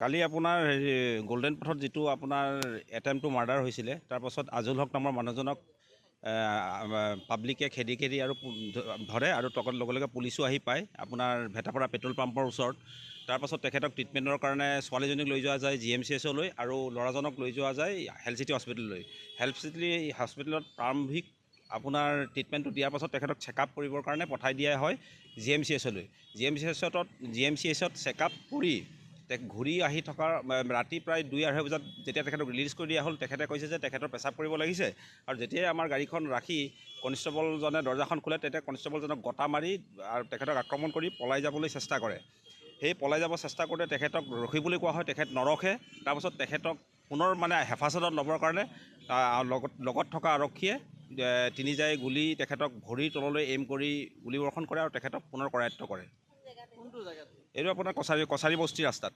কালি আপোনাৰ গোল্ডেন পথত যিটো আপোনাৰ এটেম্প টু মাৰ্ডাৰ হৈছিলে তাৰপাছত আজুল হক নামৰ মানুহজনক পাব্লিকে খেদি আৰু ধৰে আৰু লগে লগে পুলিচো আহি পায় আপোনাৰ ভেটাপৰা পেট্ৰল পাম্পৰ ওচৰত। তাৰপাছত তেখেতক ট্ৰিটমেণ্টৰ কাৰণে ছোৱালীজনীক লৈ যোৱা যায় GMCHলৈ আৰু ল'ৰাজনক লৈ যোৱা যায় হেল্থ চিটি হস্পিটেললৈ। হেল্থ চিটি হস্পিটেলত প্ৰাৰম্ভিক আপোনাৰ ট্ৰিটমেণ্টটো দিয়াৰ পাছত তেখেতক চেকআপ কৰিবৰ কাৰণে পঠাই দিয়া হয় GMCHলৈ। GMCHত চেকআপ কৰি ঘূৰি আহি থকাৰ ৰাতি প্ৰায় 2-2:30 বজাত যেতিয়া তেখেতক ৰিলিজ কৰি দিয়া হ'ল, তেখেতে কৈছে যে তেখেতৰ পেচাব কৰিব লাগিছে আৰু যেতিয়াই আমাৰ গাড়ীখন ৰাখি কনষ্টেবলজনে দৰ্জাখন খোলে তেতিয়া কনষ্টেবলজনক গটা মাৰি আৰু তেখেতক আক্ৰমণ কৰি পলাই যাবলৈ চেষ্টা কৰে। সেই পলাই যাব চেষ্টা কৰোঁতে তেখেতক ৰখিবলৈ কোৱা হয়, তেখেত নৰখে। তাৰপাছত তেখেতক পুনৰ হেফাজতত ল'বৰ কাৰণে লগত থকা আৰক্ষীয়ে তিনি জাই গুলি তেখেতক ভৰিৰ তললৈ এইম কৰি গুলিবৰ্ষণ কৰে আৰু তেখেতক পুনৰ কৰায়ত্ব কৰে। এইটো আপোনাৰ কছাৰী বস্তি ৰাস্তাত।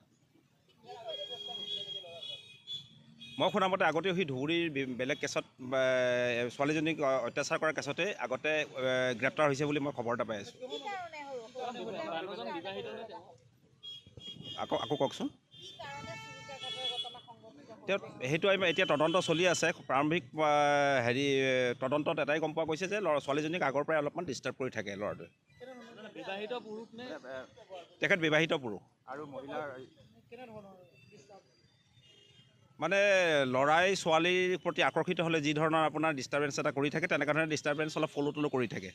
মই শুনামতে আগতে সি ধুবুৰীৰ বেলেগ কেছত ছোৱালীজনীক অত্যাচাৰ কৰা কেছতে আগতে গ্ৰেপ্তাৰ হৈছে বুলি মই খবৰ এটা পাই আছোঁ। আকৌ কওকচোন। সেইটো এতিয়া তদন্ত চলি আছে। প্ৰাৰম্ভিক তদন্তত এটাই গম পোৱা গৈছে যে ছোৱালীজনীক আগৰ পৰাই অলপমান ডিষ্টাৰ্ব কৰি থাকে ল'ৰাটোৱে। তেখেত বিবাহিত পুৰুষ আৰু মহিলাৰ ল'ৰাই ছোৱালীৰ প্ৰতি আকৰ্ষিত হ'লে যি ধৰণৰ আপোনাৰ ডিষ্টাৰ্বেঞ্চ এটা কৰি থাকে তেনেকুৱা ধৰণৰ ডিষ্টাৰ্বেঞ্চ অলপ ফ'ল' কৰি থাকে।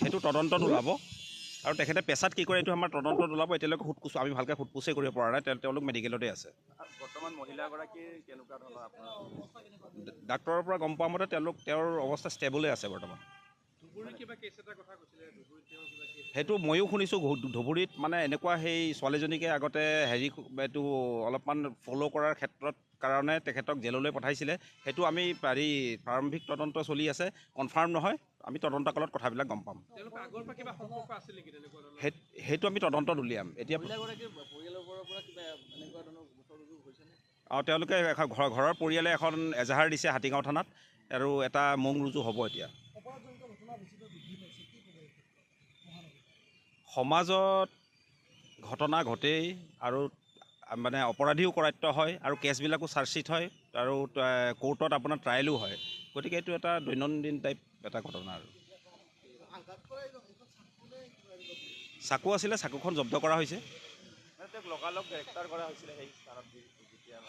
সেইটো তদন্তত ওলাব আৰু তেখেতে পেছাত কি কৰে এইটো আমাৰ তদন্তত ওলাব। এতিয়ালৈকে আমি ভালকৈ সোধপোছে কৰিব পৰা নাই। তেওঁলোক মেডিকেলতে আছে। বৰ্তমান মহিলাগৰাকীৰ কেনেকুৱা ধৰণৰ আপোনাৰ ডাক্তৰৰ পৰা গম পোৱা মতে তেওঁৰ অৱস্থা ষ্টেবলে আছে বৰ্তমান। সেইটো ময়ো শুনিছোঁ ধুবুৰীত এনেকুৱা সেই ছোৱালীজনীকে আগতে এইটো অলপমান ফ'ল' কৰাৰ ক্ষেত্ৰত কাৰণে তেখেতক জেললৈ পঠাইছিলে। সেইটো আমি প্ৰাৰম্ভিক তদন্ত চলি আছে, কনফাৰ্ম নহয়। আমি তদন্তকালত কথাবিলাক গম পাম। সেইটো আমি তদন্তত উলিয়াম। এতিয়া তেওঁলোকে ঘৰৰ পৰিয়ালে এখন এজাহাৰ দিছে হাতীগাঁও থানাত আৰু এটা মং ৰুজু হ'ব। এতিয়া সমাজত ঘটনা ঘটেই আৰু অপৰাধীও কৰায়ত্ব হয় আৰু কেছবিলাকো চাৰ্জশ্বিট হয় আৰু কোৰ্টত আপোনাৰ ট্ৰায়েলো হয়। গতিকে এইটো এটা দৈনন্দিন টাইপ এটা ঘটনা। আৰু চাকু আছিলে, চাকুখন জব্দ কৰা হৈছে। লগালগ গ্ৰেপ্তাৰ কৰা হৈছিলে।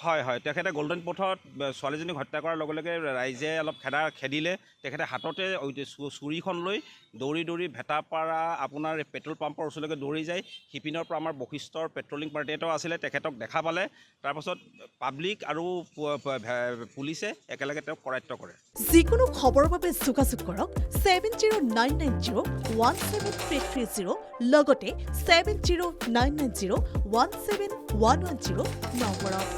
হয়, তেখেতে গোল্ডেন পথত ছোৱালীজনীক হত্যা কৰাৰ লগে লগে ৰাইজে অলপ খেদিলে। তেখেতে হাততে চুৰিখন লৈ দৌৰি ভেটাপাৰা আপোনাৰ পেট্ৰল পাম্পৰ ওচৰলৈকে দৌৰি যায়। সিপিনৰ পৰা আমাৰ বশিষ্ঠৰ পেট্ৰলিং পাৰ্টি এটাও আছিলে, তেখেতক দেখা পালে। তাৰপাছত পাব্লিক আৰু পুলিচে একেলগে তেওঁক কৰায়ত্ব কৰে। যিকোনো খবৰৰ বাবে যোগাযোগ কৰক 7099017330 লগতে 7099017110 নম্বৰত।